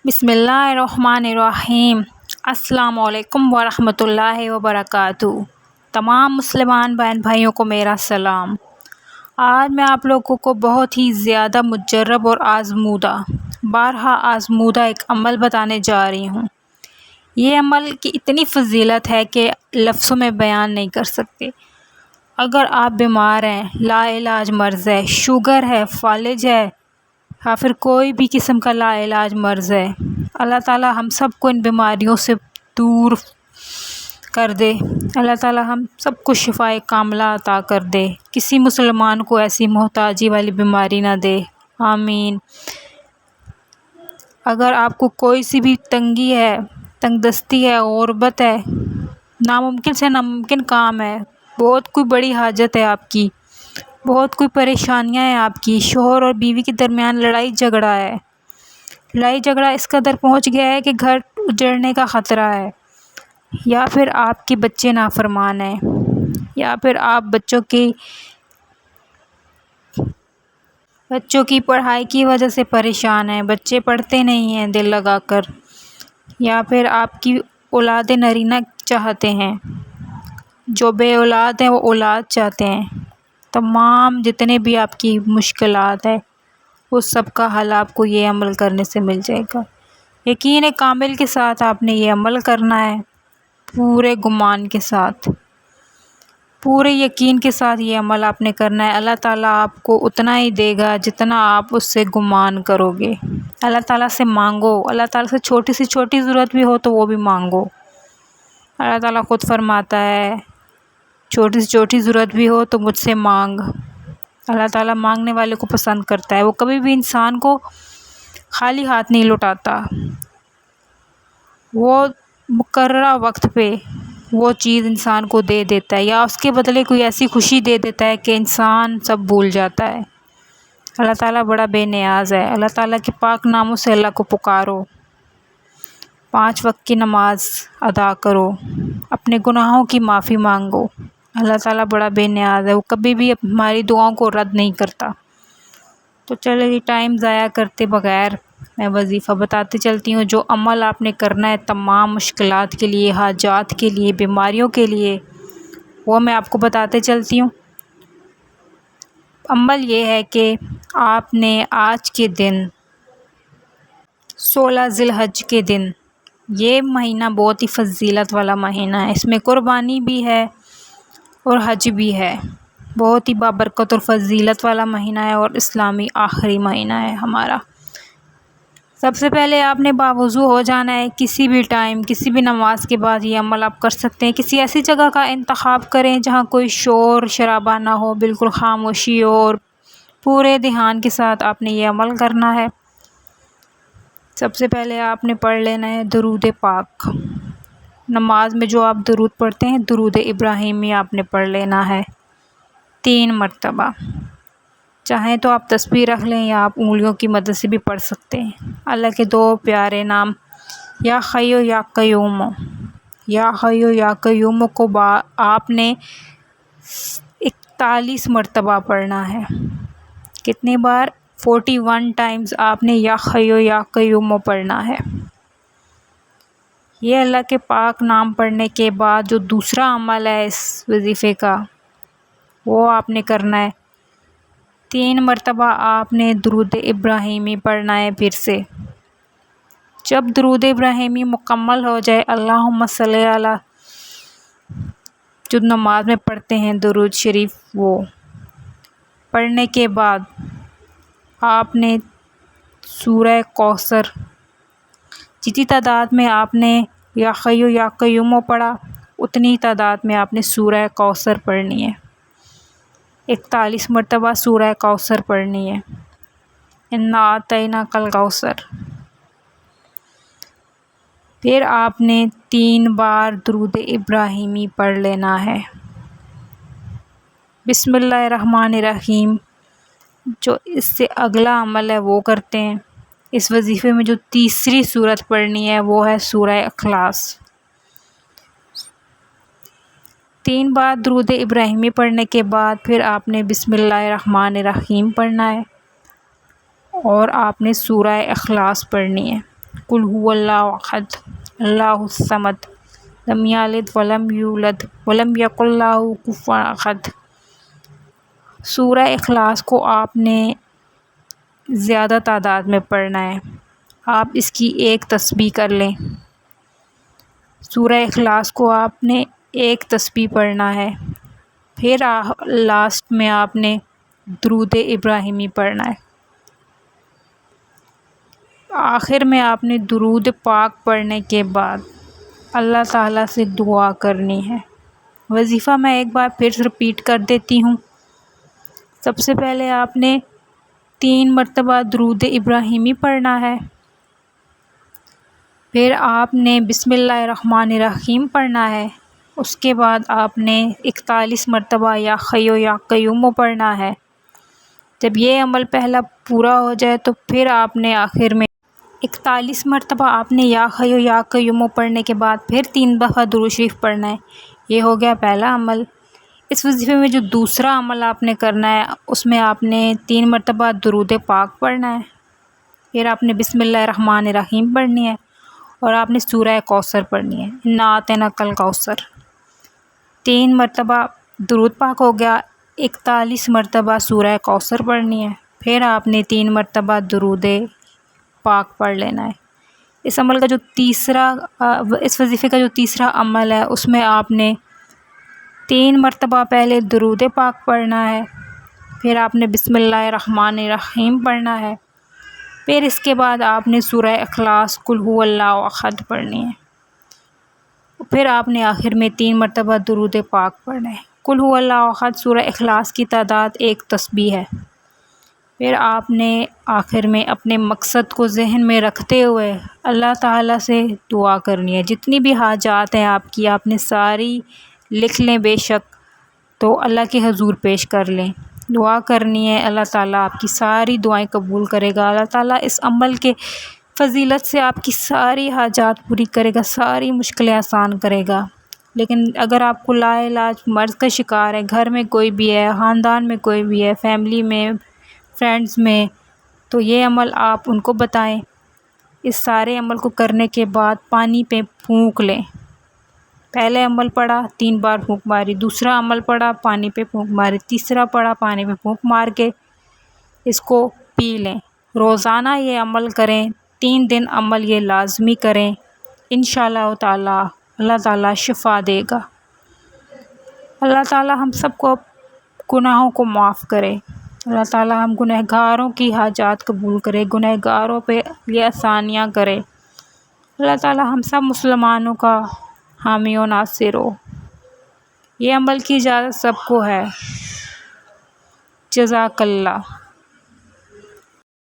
بسم اللہ الرحمن الرحیم۔ السلام علیکم ورحمۃ اللہ وبرکاتہ۔ تمام مسلمان بہن بھائیوں کو میرا سلام۔ آج میں آپ لوگوں کو بہت ہی زیادہ مجرب اور بارہا آزمودہ ایک عمل بتانے جا رہی ہوں۔ یہ عمل کی اتنی فضیلت ہے کہ لفظوں میں بیان نہیں کر سکتے۔ اگر آپ بیمار ہیں، لا علاج مرض ہے، شوگر ہے، فالج ہے یا پھر کوئی بھی قسم کا لا علاج مرض ہے، اللہ تعالیٰ ہم سب کو ان بیماریوں سے دور کر دے۔ اللہ تعالیٰ ہم سب کو شفائے کاملہ عطا کر دے۔ کسی مسلمان کو ایسی محتاجی والی بیماری نہ دے، آمین۔ اگر آپ کو کوئی سی بھی تنگی ہے، تنگ دستی ہے، غربت ہے، ناممکن سے ناممکن کام ہے، بہت کوئی بڑی حاجت ہے آپ کی، بہت کوئی پریشانیاں ہیں آپ کی، شوہر اور بیوی کے درمیان لڑائی جھگڑا ہے، لڑائی جھگڑا اس قدر پہنچ گیا ہے کہ گھر اجڑنے کا خطرہ ہے، یا پھر آپ کے بچے نافرمان ہیں، یا پھر آپ بچوں کی پڑھائی کی وجہ سے پریشان ہیں، بچے پڑھتے نہیں ہیں دل لگا کر، یا پھر آپ کی اولاد نرینہ چاہتے ہیں، جو بے اولاد ہیں وہ اولاد چاہتے ہیں۔ تمام جتنے بھی آپ کی مشکلات ہیں اس سب کا حل آپ کو یہ عمل کرنے سے مل جائے گا۔ یقین کامل کے ساتھ آپ نے یہ عمل کرنا ہے، پورے گمان کے ساتھ، پورے یقین کے ساتھ یہ عمل آپ نے کرنا ہے۔ اللہ تعالیٰ آپ کو اتنا ہی دے گا جتنا آپ اس سے گمان کرو گے۔ اللہ تعالیٰ سے مانگو، اللہ تعالیٰ سے چھوٹی سے چھوٹی ضرورت بھی ہو تو وہ بھی مانگو۔ اللہ تعالیٰ خود فرماتا ہے چھوٹی سے چھوٹی ضرورت بھی ہو تو مجھ سے مانگ۔ اللہ تعالیٰ مانگنے والے کو پسند کرتا ہے، وہ کبھی بھی انسان کو خالی ہاتھ نہیں لوٹاتا، وہ مقررہ وقت پہ وہ چیز انسان کو دے دیتا ہے، یا اس کے بدلے کوئی ایسی خوشی دے دیتا ہے کہ انسان سب بھول جاتا ہے۔ اللہ تعالیٰ بڑا بے نیاز ہے۔ اللہ تعالیٰ کے پاک ناموں سے اللہ کو پکارو، 5 وقت کی نماز ادا کرو، اپنے گناہوں کی معافی مانگو۔ اللہ تعالیٰ بڑا بے نیاز ہے، وہ کبھی بھی ہماری دعاؤں کو رد نہیں کرتا۔ تو چلے ٹائم ضائع کرتے بغیر میں وظیفہ بتاتے چلتی ہوں۔ جو عمل آپ نے کرنا ہے تمام مشکلات کے لیے، حاجات کے لیے، بیماریوں کے لیے، وہ میں آپ کو بتاتے چلتی ہوں۔ عمل یہ ہے کہ آپ نے آج کے دن 16 ذی الحج کے دن، یہ مہینہ بہت ہی فضیلت والا مہینہ ہے، اس میں قربانی بھی ہے اور حج بھی ہے، بہت ہی بابرکت اور فضیلت والا مہینہ ہے، اور اسلامی آخری مہینہ ہے ہمارا۔ سب سے پہلے آپ نے باوضو ہو جانا ہے، کسی بھی ٹائم، کسی بھی نماز کے بعد یہ عمل آپ کر سکتے ہیں۔ کسی ایسی جگہ کا انتخاب کریں جہاں کوئی شور شرابہ نہ ہو، بالکل خاموشی ہو، اور پورے دھیان کے ساتھ آپ نے یہ عمل کرنا ہے۔ سب سے پہلے آپ نے پڑھ لینا ہے درود پاک۔ نماز میں جو آپ درود پڑھتے ہیں، درود ابراہیمی آپ نے پڑھ لینا ہے 3 مرتبہ۔ چاہیں تو آپ تسبیح رکھ لیں یا آپ انگلیوں کی مدد سے بھی پڑھ سکتے ہیں۔ اللہ کے 2 پیارے نام یا حی یا قیوم، یا حی یا قیوم کو آپ نے 41 مرتبہ پڑھنا ہے۔ کتنی بار؟ 41 ٹائمز آپ نے یا حی یا قیوم پڑھنا ہے۔ یہ اللہ کے پاک نام پڑھنے کے بعد جو دوسرا عمل ہے اس وظیفے کا، وہ آپ نے کرنا ہے 3 مرتبہ آپ نے درود ابراہیمی پڑھنا ہے۔ پھر سے جب درود ابراہیمی مکمل ہو جائے، اللہم صلی علی، جو نماز میں پڑھتے ہیں درود شریف، وہ پڑھنے کے بعد آپ نے سورہ کوثر، جتنی تعداد میں آپ نے یا حی یا قیوم پڑھا اتنی تعداد میں آپ نے سورہ کوثر پڑھنی ہے، 41 مرتبہ سورہ کوثر پڑھنی ہے، انا اعطیناک الکوثر۔ پھر آپ نے 3 بار درود ابراہیمی پڑھ لینا ہے۔ بسم اللہ الرحمن الرحیم۔ جو اس سے اگلا عمل ہے وہ کرتے ہیں۔ اس وظیفے میں جو تیسری سورت پڑھنی ہے وہ ہے سورہ اخلاص۔ 3 بار درود ابراہیمی پڑھنے کے بعد پھر آپ نے بسم اللہ الرحمن الرحیم پڑھنا ہے، اور آپ نے سورہ اخلاص پڑھنی ہے۔ قل هو اللہ احد اللہ الصمد لم یلد ولم یولد ولم یکن لہ کفوا احد۔ سورہ اخلاص کو آپ نے زیادہ تعداد میں پڑھنا ہے، آپ اس کی ایک تسبیح کر لیں۔ سورہ اخلاص کو آپ نے ایک تسبیح پڑھنا ہے، پھر لاسٹ میں آپ نے درود ابراہیمی پڑھنا ہے۔ آخر میں آپ نے درود پاک پڑھنے کے بعد اللہ تعالیٰ سے دعا کرنی ہے۔ وظیفہ میں ایک بار پھر رپیٹ کر دیتی ہوں۔ سب سے پہلے آپ نے 3 مرتبہ درود ابراہیمی پڑھنا ہے، پھر آپ نے بسم اللہ الرحمن الرحیم پڑھنا ہے، اس کے بعد آپ نے 41 مرتبہ یا حی یا قیوم پڑھنا ہے۔ جب یہ عمل پہلا پورا ہو جائے تو پھر آپ نے آخر میں 41 مرتبہ آپ نے یا حی یا قیوم پڑھنے کے بعد پھر 3 دفعہ درود شریف پڑھنا ہے۔ یہ ہو گیا پہلا عمل۔ اس وظیفے میں جو دوسرا عمل آپ نے کرنا ہے اس میں آپ نے 3 مرتبہ درود پاک پڑھنا ہے، پھر آپ نے بسم اللہ الرحمن الرحیم پڑھنی ہے اور آپ نے سورہ کوثر پڑھنی ہے، انا اعطیناک الکوثر۔ 3 مرتبہ درود پاک ہو گیا، 41 مرتبہ سورہ کوثر پڑھنی ہے، پھر آپ نے 3 مرتبہ درود پاک پڑھ لینا ہے۔ اس وظیفے کا جو تیسرا عمل ہے اس میں آپ نے 3 مرتبہ پہلے درود پاک پڑھنا ہے، پھر آپ نے بسم اللہ الرحمن الرحیم پڑھنا ہے، پھر اس کے بعد آپ نے سورہ اخلاص قل هو اللہ احد پڑھنی ہے، پھر آپ نے آخر میں 3 مرتبہ درود پاک پڑھنا ہے۔ قل هو اللہ احد سورہ اخلاص کی تعداد ایک تسبیح ہے۔ پھر آپ نے آخر میں اپنے مقصد کو ذہن میں رکھتے ہوئے اللہ تعالیٰ سے دعا کرنی ہے۔ جتنی بھی حاجات ہیں آپ کی، آپ نے ساری لکھ لیں بے شک، تو اللہ کے حضور پیش کر لیں، دعا کرنی ہے۔ اللہ تعالیٰ آپ کی ساری دعائیں قبول کرے گا۔ اللہ تعالیٰ اس عمل کے فضیلت سے آپ کی ساری حاجات پوری کرے گا، ساری مشکلیں آسان کرے گا۔ لیکن اگر آپ کو لا علاج مرض کا شکار ہے، گھر میں کوئی بھی ہے، خاندان میں کوئی بھی ہے، فیملی میں، فرینڈز میں، تو یہ عمل آپ ان کو بتائیں۔ اس سارے عمل کو کرنے کے بعد پانی پہ پھونک لیں۔ پہلے عمل پڑھا 3 بار پھونک ماری، دوسرا عمل پڑھا پانی پہ پھونک ماری، تیسرا پڑھا پانی پہ پھونک مار کے اس کو پی لیں۔ روزانہ یہ عمل کریں، 3 دن عمل یہ لازمی کریں، انشاءاللہ تعالیٰ اللہ تعالیٰ شفا دے گا۔ اللہ تعالیٰ ہم سب کو گناہوں کو معاف کرے، اللہ تعالیٰ ہم گنہگاروں کی حاجات قبول کرے، گنہگاروں پہ یہ آسانیاں کرے۔ اللہ تعالیٰ ہم سب مسلمانوں کا حامی و ناصر ہو۔ یہ عمل کی اجازت سب کو ہے۔ جزاک اللہ۔